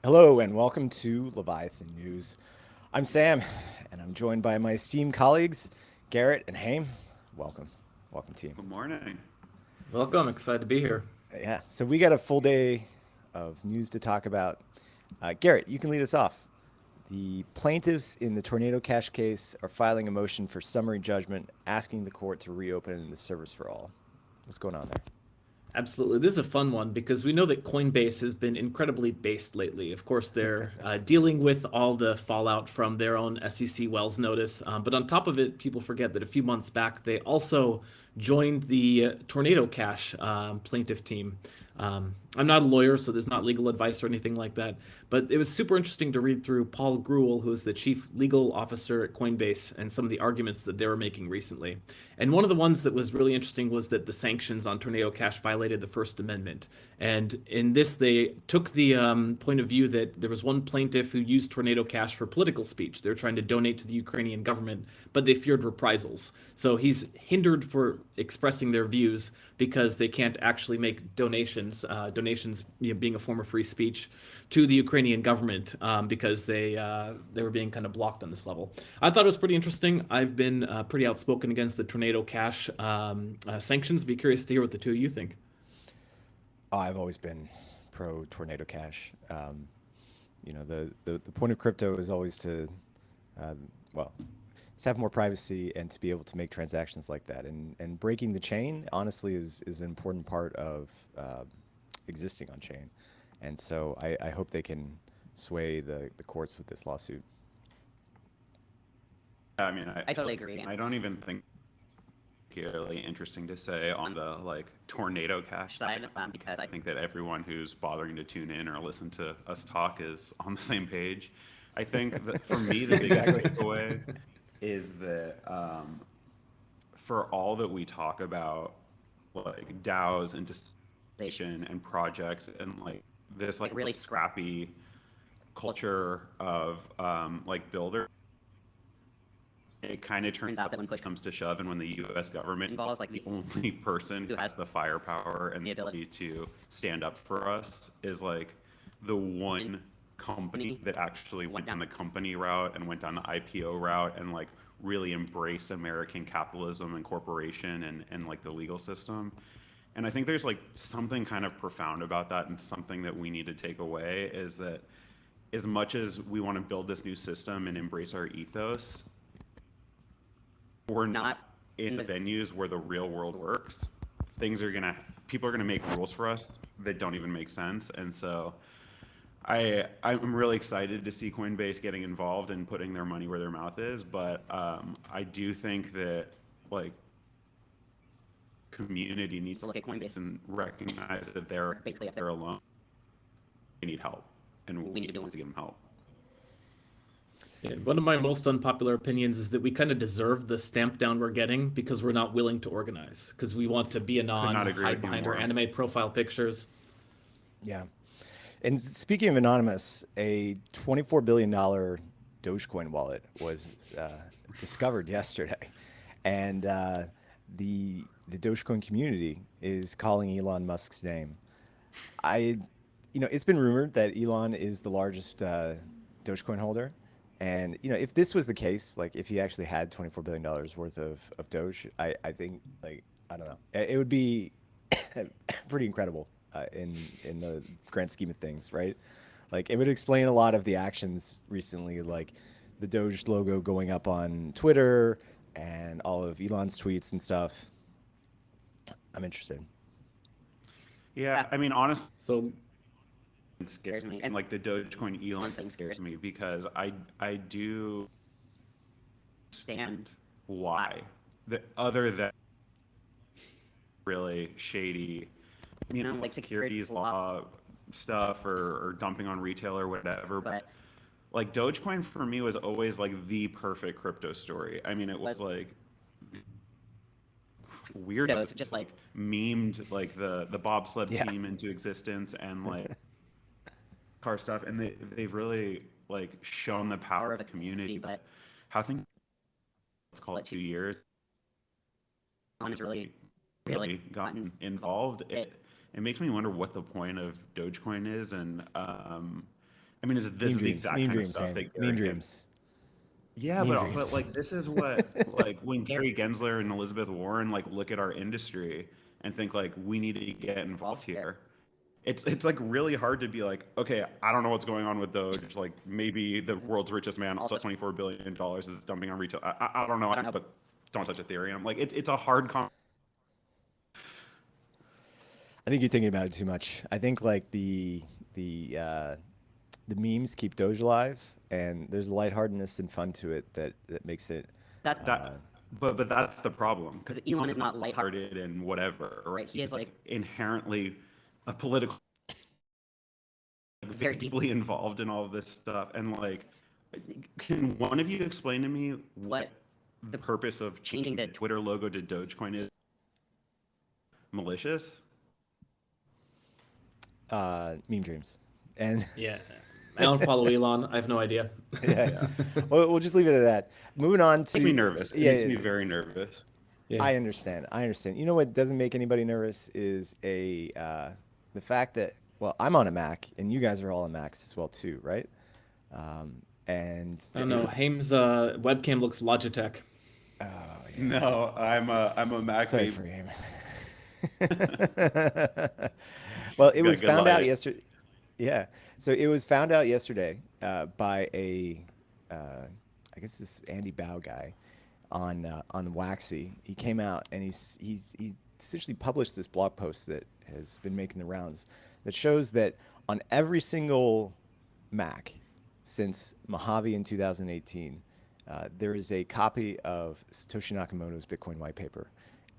Hello and welcome to Leviathan News. I'm Sam, and I'm joined by my esteemed colleagues, Garrett and Haim. Welcome. Welcome, team. Good morning. Welcome. Excited to be here. Yeah, so we got a full day of news to talk about. Garrett, you can lead us off. The plaintiffs in the Tornado Cash case are filing a motion for summary judgment asking the court to reopen the service for all. What's going on there? Absolutely. This is a fun one because we know that Coinbase has been incredibly based lately. Of course, they're dealing with all the fallout from their own SEC Wells notice. But on top of it, people forget that a few months back, they also joined the Tornado Cash plaintiff team. I'm not a lawyer, so there's not legal advice or anything like that. But it was super interesting to read through Paul Grewal, who is the chief legal officer at Coinbase, and some of the arguments that they were making recently. And one of the ones that was really interesting was that the sanctions on Tornado Cash violated the First Amendment. And in this, they took the point of view that there was one plaintiff who used Tornado Cash for political speech. They're trying to donate to the Ukrainian government, but they feared reprisals. So he's hindered for expressing their views because they can't actually make donations being a form of free speech to the Ukrainian government because they were being kind of blocked on this level. I thought it was pretty interesting. I've been pretty outspoken against the Tornado Cash sanctions. Be curious to hear what the two of you think. Oh, I've always been pro Tornado Cash. The point of crypto is always to, well, to have more privacy and to be able to make transactions like that. And breaking the chain, honestly, is an important part of existing on chain. And so I hope they can sway the courts with this lawsuit. I mean, I totally agree. I don't even think particularly interesting to say on the tornado cash side because I think that everyone who's bothering to tune in or listen to us talk is on the same page. I think that for me the biggest Exactly. takeaway is that for all that we talk about like DAOs and decentralization and projects and like this like really scrappy culture of builder, it kind of turns out that when push comes to shove and when the US government involves, like the only person who has the firepower and the ability to stand up for us is like the one company that actually went down the company route and went down the IPO route and like really embraced American capitalism and corporation and like the legal system. And I think there's like something kind of profound about that, and something that we need to take away is that as much as we want to build this new system and embrace our ethos, we're not in the venues where the real world works. People are gonna make rules for us that don't even make sense. And so I'm really excited to see Coinbase getting involved and putting their money where their mouth is. But I do think that like community needs to look at Coinbase and recognize that they're basically up there alone. They need help, and we need to do to give them help. Yeah, one of my most unpopular opinions is that we kind of deserve the stamp down we're getting because we're not willing to organize, because we want to be Could not anon, agree hide with you behind our more. anime profile pictures. Yeah. And speaking of anonymous, a $24 billion Dogecoin wallet was discovered yesterday, and the Dogecoin community is calling Elon Musk's name. I, it's been rumored that Elon is the largest Dogecoin holder, and if this was the case, like if he actually had $24 billion worth of Doge, I think like I don't know, it would be pretty incredible in the grand scheme of things, right? Like it would explain a lot of the actions recently, like the Doge logo going up on Twitter and all of Elon's tweets and stuff. I'm interested. Yeah, I mean, honestly, So it scares me, and like the Dogecoin Elon thing scares me because I do understand why. The other than really shady, like securities law stuff or dumping on retail or whatever, but like Dogecoin for me was always like the perfect crypto story. I mean, it was like weirdos just like memed like the bobsled Yeah. team into existence and like car stuff, and they've really like shown the power of a community. But how things, let's call it 2 years, on has really gotten involved. It makes me wonder what the point of Dogecoin is, and I mean, is this the exact Meme kind of dreams, stuff man. that Meme Gary can? dreams. Yeah, Meme but dreams. like this is what like when Gary Gensler and Elizabeth Warren like look at our industry and think like we need to get involved here. It's like really hard to be like, okay, I don't know what's going on with Doge. Like maybe the world's richest man also $24 billion is dumping on retail. I don't know, but don't touch Ethereum. Like it's a hard I think you're thinking about it too much. I think like the memes keep Doge alive, and there's a lightheartedness and fun to it that makes it. That's that. But that's the problem because Elon is not lighthearted. and whatever, right? He is like inherently a political, very deeply involved in all of this stuff. And like, can one of you explain to me what the purpose of changing the Twitter logo to Dogecoin is? Malicious? Meme dreams, and Yeah. I don't follow Elon. I have no idea. yeah. Well, we'll just leave it at that. Moving on to. Makes me nervous. It makes me very nervous. Yeah. I understand. I understand. You know what doesn't make anybody nervous is the fact that, well, I'm on a Mac and you guys are all on Macs as well too, right? And I don't know. Haim's webcam looks Logitech. Oh, yeah. No, I'm a Mac. Sorry for him. Well, it was found out yesterday. Yeah. So it was found out yesterday by I guess this Andy Bao guy on Waxy. He came out and he essentially published this blog post that has been making the rounds that shows that on every single Mac since Mojave in 2018, there is a copy of Satoshi Nakamoto's Bitcoin white paper.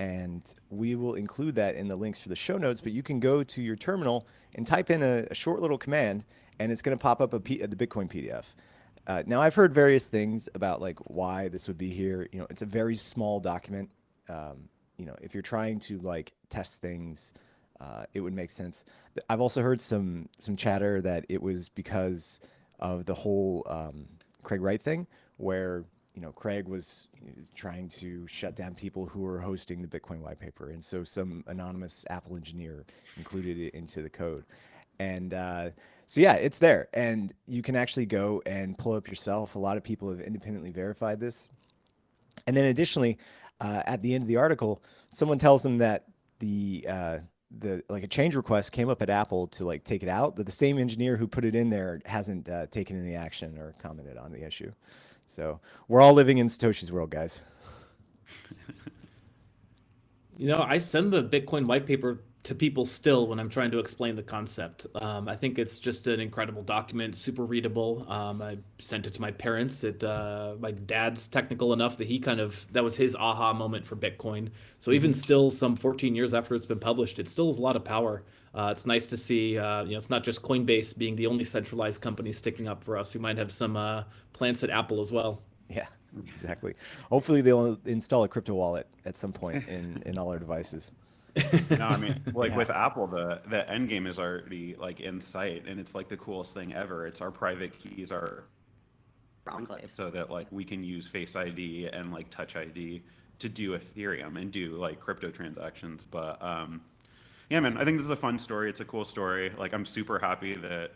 And we will include that in the links for the show notes, but you can go to your terminal and type in a short little command, and it's going to pop up the Bitcoin PDF. Now, I've heard various things about like why this would be here. You know, it's a very small document. You know, if you're trying to like test things, it would make sense. I've also heard some chatter that it was because of the whole Craig Wright thing, where you know, Craig was trying to shut down people who were hosting the Bitcoin white paper. And so some anonymous Apple engineer included it into the code. And so, yeah, it's there. And you can actually go and pull up yourself. A lot of people have independently verified this. And then additionally, at the end of the article, someone tells them that the like a change request came up at Apple to like take it out, but the same engineer who put it in there hasn't taken any action or commented on the issue. So we're all living in Satoshi's world, guys. You know, I send the Bitcoin white paper to people still when I'm trying to explain the concept. I think it's just an incredible document, super readable. I sent it to my parents. My dad's technical enough that that was his aha moment for Bitcoin. So even still, some 14 years after it's been published, it still has a lot of power. It's nice to see, it's not just Coinbase being the only centralized company sticking up for us. We might have some plants at Apple as well. Yeah, exactly. Hopefully they'll install a crypto wallet at some point in all our devices. No, I mean, like with Apple, the end game is already like in sight, and it's like the coolest thing ever. It's our private keys are enclave, so that like we can use Face ID and like Touch ID to do Ethereum and do like crypto transactions. But yeah, man, I think this is a fun story. It's a cool story. Like I'm super happy that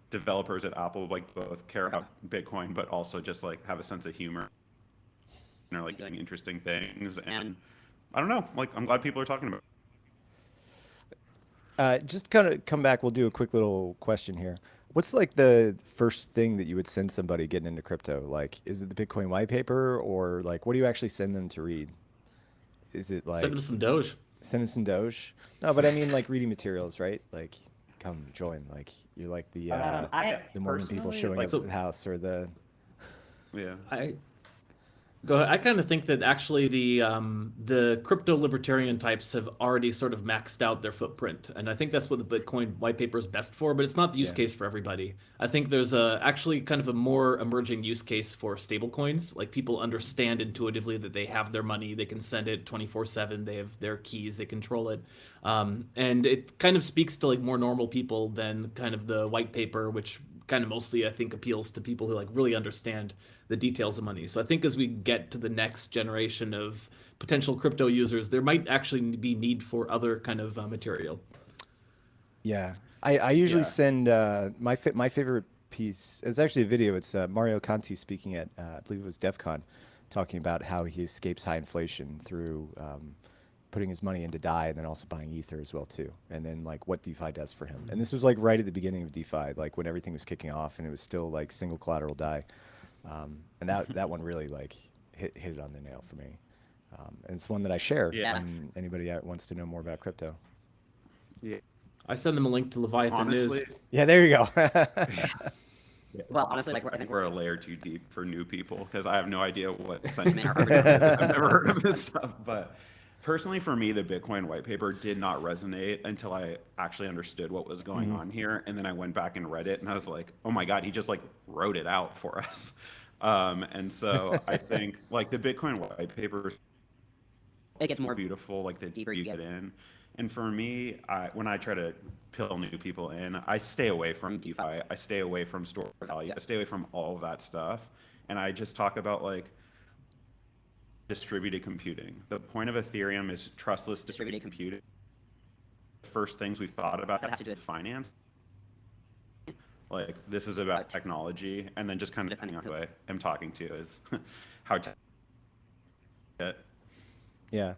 developers at Apple like both care about Bitcoin, but also just like have a sense of humor and are like doing interesting things. And I don't know, like I'm glad people are talking about it. Just kind of come back. We'll do a quick little question here. What's like the first thing that you would send somebody getting into crypto? Like, is it the Bitcoin white paper, or like, what do you actually send them to read? Is it like Send them some Doge. Send them some Doge? No, but I mean like reading materials, right? Like, come join. Like, you're like the Mormon people showing up at the house, or the. Yeah. Go ahead. I kind of think that actually the crypto libertarian types have already sort of maxed out their footprint, and I think that's what the Bitcoin white paper is best for. But it's not the use case for everybody. I think there's actually kind of a more emerging use case for stablecoins. Like people understand intuitively that they have their money, they can send it 24/7, they have their keys, they control it, and it kind of speaks to like more normal people than kind of the white paper, which kind of mostly I think appeals to people who like really understand the details of money. So I think as we get to the next generation of potential crypto users, there might actually be need for other kind of material. Yeah, I usually send my favorite piece. It's actually a video. It's Mario Conti speaking at, I believe it was DEF CON, talking about how he escapes high inflation through putting his money into DAI and then also buying Ether as well too. And then like what DeFi does for him. And this was like right at the beginning of DeFi, like when everything was kicking off and it was still like single collateral DAI. And that one really like hit it on the nail for me. And it's one that I share when anybody wants to know more about crypto. Yeah. I send them a link to Leviathan Honestly, News. Yeah, there you go. Well, honestly, like I think we're a layer too deep for new people because I have no idea what sentiment I've never heard of this stuff. But personally, for me, the Bitcoin white paper did not resonate until I actually understood what was going on here. And then I went back and read it and I was like, oh my God, he just like wrote it out for us. And so I think like the Bitcoin white paper, it gets more beautiful like the deeper you get in. And for me, when I try to pull new people in, I stay away from DeFi. I stay away from store value. I stay away from all of that stuff. And I just talk about like distributed computing. The point of Ethereum is trustless distributed computing. The first things we've thought about that have to do with finance. Like this is about technology. And then just kind of depending on who I am talking to is how Yeah.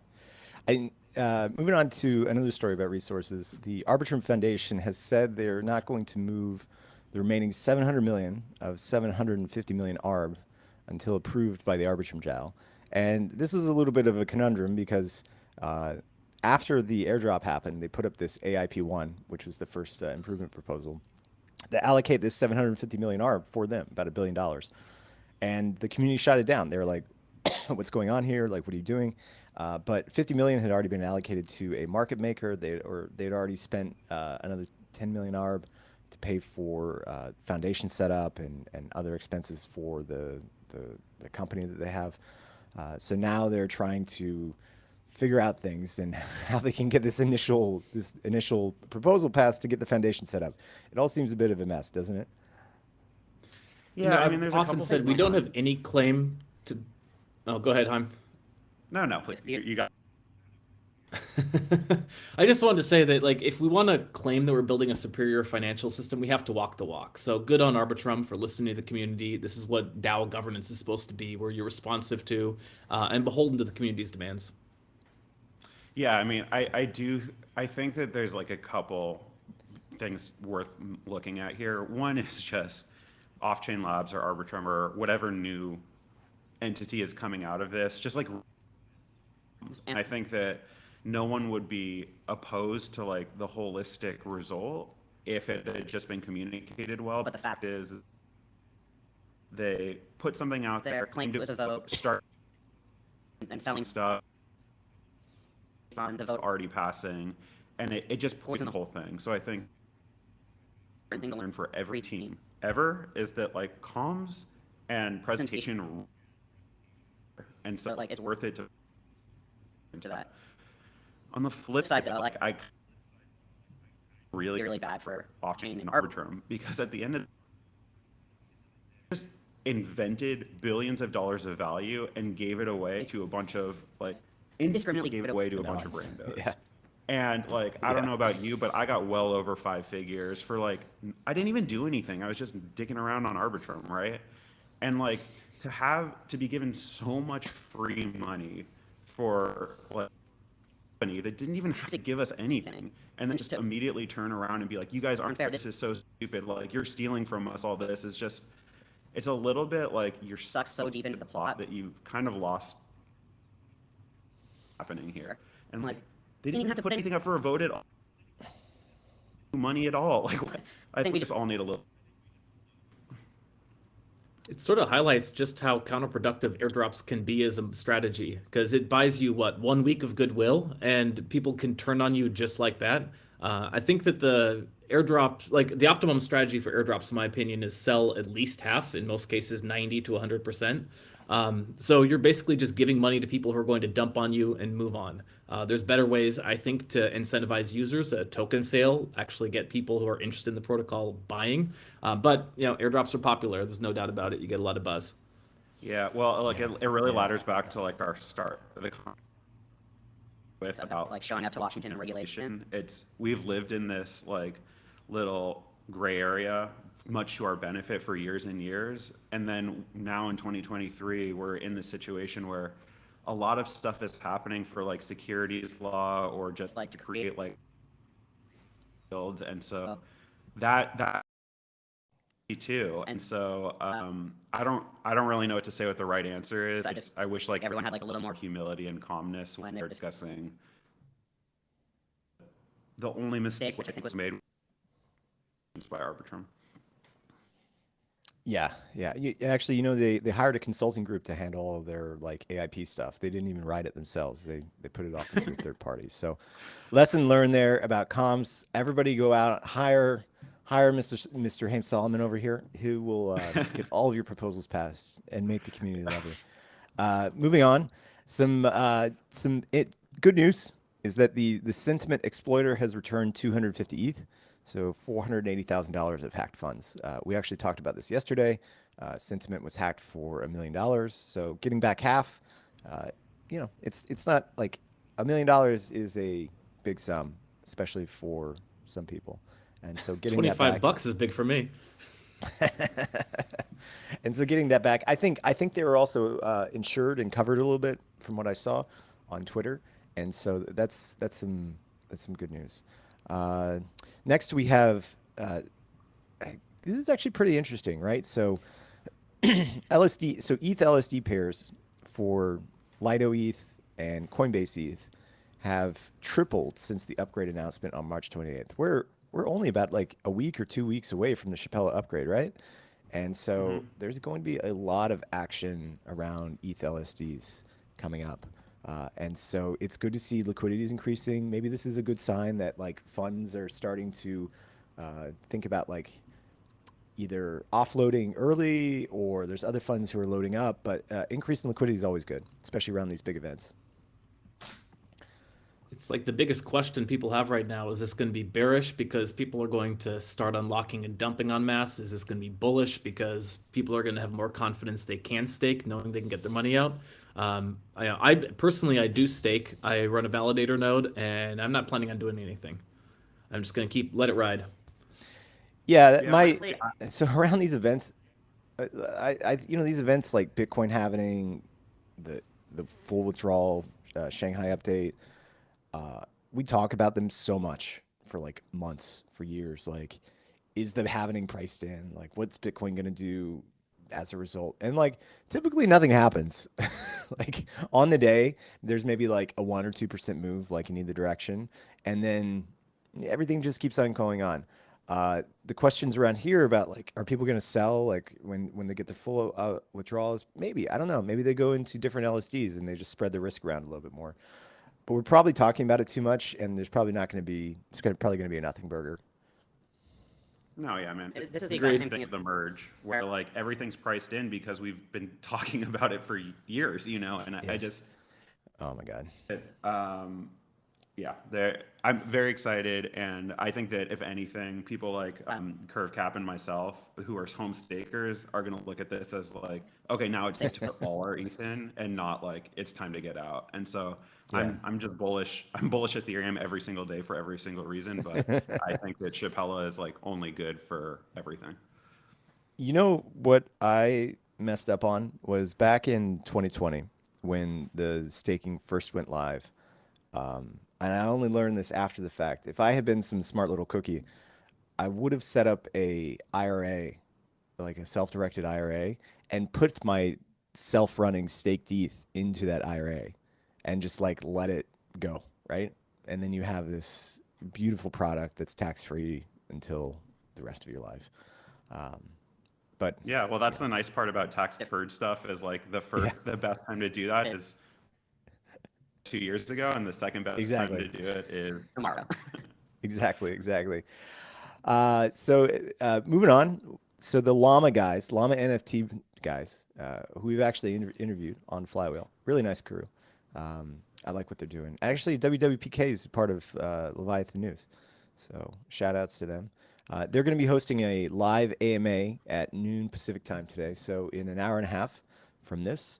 Moving on to another story about resources, the Arbitrum Foundation has said they're not going to move the remaining 700 million of 750 million ARB until approved by the Arbitrum DAO. And this is a little bit of a conundrum because after the airdrop happened, they put up this AIP1, which was the first improvement proposal, to allocate this 750 million ARB for them, about $1 billion. And the community shot it down. They were like, what's going on here? Like, what are you doing? But 50 million had already been allocated to a market maker. They'd already spent another 10 million ARB to pay for foundation setup and other expenses for the company that they have. So now they're trying to figure out things and how they can get this initial proposal passed to get the foundation set up. It all seems a bit of a mess, doesn't it? Yeah, I mean, there's I've often said we don't have any claim to. Oh, go ahead, Haim. No, please. You got. I just wanted to say that, like, if we want to claim that we're building a superior financial system, we have to walk the walk. So good on Arbitrum for listening to the community. This is what DAO governance is supposed to be, where you're responsive to and beholden to the community's demands. Yeah, I mean, I think that there's like a couple things worth looking at here. One is just off-chain labs or Arbitrum or whatever new entity is coming out of this, just like, and I think that no one would be opposed to like the holistic result if it had just been communicated well. But the fact is they put something out there, claimed it was a vote, start and selling stuff on the vote already passing, and it just poisoned the whole thing. So I think the thing to learn for every team ever is that like comms and presentation, and so like it's worth it to that. On the flip side though, like I really bad for off-chain and Arbitrum, because at the end of just invented billions of dollars of value and gave it away to a bunch of like indiscriminately gave it away to a bunch of randos. Yeah. And like I don't know about you, but I got well over 5 figures for like I didn't even do anything. I was just dicking around on Arbitrum, right? And like to be given so much free money for like a company that didn't even have to give us anything, and then just to immediately turn around and be like, you guys aren't fair, this is so stupid, like you're stealing from us all this, is just, it's a little bit like you're stuck so deep into the plot that you kind of lost happening here. And like they didn't even have to put anything up for a vote at all, money at all. Like I think we just all need a little. It sort of highlights just how counterproductive airdrops can be as a strategy, because it buys you, 1 week of goodwill, and people can turn on you just like that. I think that the airdrops, like the optimum strategy for airdrops, in my opinion, is sell at least half, in most cases 90 to 100%. So you're basically just giving money to people who are going to dump on you and move on. There's better ways, I think, to incentivize users. A token sale, actually get people who are interested in the protocol buying. But airdrops are popular. There's no doubt about it. You get a lot of buzz. Yeah, well, like it really ladders back to like our start of the with about like showing up to Washington and regulation. We've lived in this like little gray area much to our benefit for years and years. And then now in 2023, we're in the situation where a lot of stuff is happening for like securities law or just like to create like builds. And so that too. And so I don't really know what to say what the right answer is. I wish like everyone had like a little more humility and calmness when they're discussing. The only mistake which I think was made was by Arbitrum. Yeah, yeah. Actually, you know, they hired a consulting group to handle all of their like AIP stuff. They didn't even write it themselves. They put it off into a third party. So, lesson learned there about comms. Everybody go out, hire Mr. Haim Solomon over here, who will get all of your proposals passed and make the community lovely. Moving on, good news is that the sentiment exploiter has returned 250 ETH. So $480,000 of hacked funds. We actually talked about this yesterday. Sentiment was hacked for $1 million. So getting back half, you know, it's not like $1 million is a big sum, especially for some people. And so getting that back, $25 is big for me. and so getting that back, I think they were also insured and covered a little bit from what I saw on Twitter. And so that's some good news. Next we have, this is actually pretty interesting, right? So LSD, so ETH LSD pairs for Lido ETH and Coinbase ETH have tripled since the upgrade announcement on March 28th. We're only about like a week or 2 weeks away from the Chappella upgrade, right? And so there's going to be a lot of action around ETH LSDs coming up. And so it's good to see liquidity is increasing. Maybe this is a good sign that like funds are starting to think about like either offloading early or there's other funds who are loading up. But increase in liquidity is always good, especially around these big events. It's like the biggest question people have right now. Is this going to be bearish because people are going to start unlocking and dumping en masse? Is this going to be bullish because people are going to have more confidence they can stake, knowing they can get their money out? I personally, I do stake. I run a validator node, and I'm not planning on doing anything. I'm just going to let it ride. Yeah, honestly, so around these events, you know, these events like Bitcoin halvening, the full withdrawal, Shanghai update, we talk about them so much for like months, for years. Like, is the halvening priced in? Like, what's Bitcoin going to do as a result? And like, typically nothing happens. Like on the day, there's maybe like a 1 or 2% move, like in either direction. And then everything just keeps on going on. The questions around here about like, are people going to sell like when they get the full withdrawals? Maybe, I don't know. Maybe they go into different LSDs and they just spread the risk around a little bit more. But we're probably talking about it too much, and there's probably not going to be. Probably going to be a nothing burger. No, yeah, man. This is the exact same thing as the merge, where like everything's priced in because we've been talking about it for years, you know. And I just, oh my god, yeah, I'm very excited, and I think that if anything, people like Curve Cap and myself, who are home stakers, are going to look at this as like, okay, now it's time to put all our ETH in, and not like it's time to get out. And so I'm just bullish. I'm bullish Ethereum every single day for every single reason, but I think that Chappella is like only good for everything. You know what I messed up on was back in 2020 when the staking first went live. And I only learned this after the fact. If I had been some smart little cookie, I would have set up a IRA, like a self-directed IRA, and put my self-running staked ETH into that IRA and just like let it go, right? And then you have this beautiful product that's tax-free until the rest of your life. But yeah, well, that's the nice part about tax deferred stuff is like the best time to do that is 2 years ago, and the second best time to do it is tomorrow. Exactly. So moving on. So the Llama guys, Llama NFT guys, who we've actually interviewed on Flywheel, really nice crew. I like what they're doing. Actually, WWPK is part of Leviathan News, so shout outs to them. They're going to be hosting a live AMA at noon Pacific time today, so in an hour and a half from this.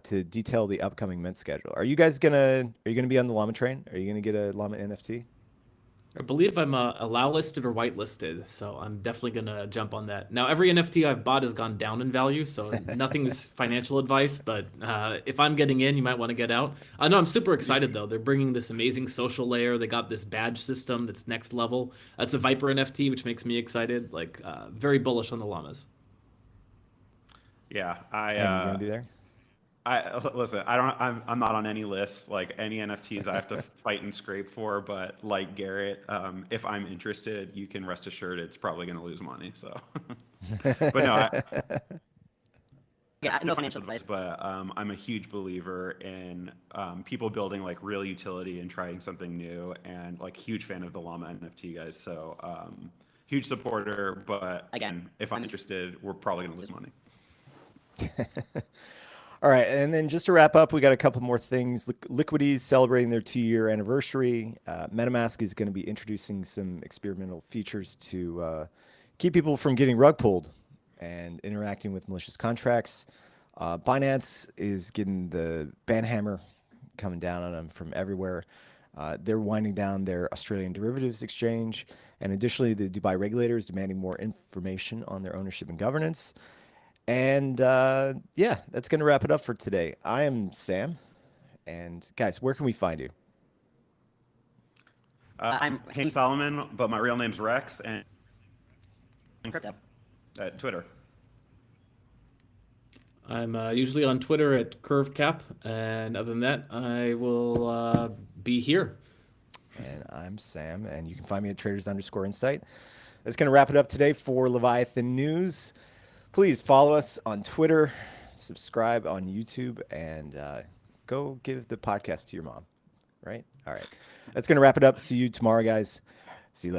To detail the upcoming mint schedule. Are you gonna be on the Llama train? Are you gonna get a Llama NFT? I believe I'm allow listed or whitelisted, so I'm definitely gonna jump on that. Now, every NFT I've bought has gone down in value, so nothing is financial advice. But if I'm getting in, you might want to get out. I know I'm super excited though. They're bringing this amazing social layer. They got this badge system that's next level. It's a Viper NFT, which makes me excited. Like very bullish on the llamas. Yeah, And you're gonna be there? I listen. I'm not on any lists. Like any NFTs, I have to fight and scrape for. But like Garrett, if I'm interested, you can rest assured it's probably going to lose money. So, but no, Yeah, no financial advice. but I'm a huge believer in people building like real utility and trying something new, and like huge fan of the llama NFT guys. So huge supporter. But Again, if I'm interested, we're probably going to lose money. All right, and then just to wrap up, we got a couple more things. Liquidy's celebrating their 2-year anniversary. MetaMask is going to be introducing some experimental features to keep people from getting rug pulled and interacting with malicious contracts. Binance is getting the ban hammer coming down on them from everywhere. They're winding down their Australian derivatives exchange, and additionally, the Dubai regulator is demanding more information on their ownership and governance. And yeah, that's going to wrap it up for today. I am Sam. And guys, where can we find you? I'm Haim Solomon, but my real name's Rex, and Crypto. Twitter. I'm usually on Twitter at CurveCap, and other than that, I will be here. And I'm Sam, and you can find me at traders_insight. That's going to wrap it up today for Leviathan News. Please follow us on Twitter, subscribe on YouTube, and go give the podcast to your mom. Right? All right. That's going to wrap it up. See you tomorrow, guys.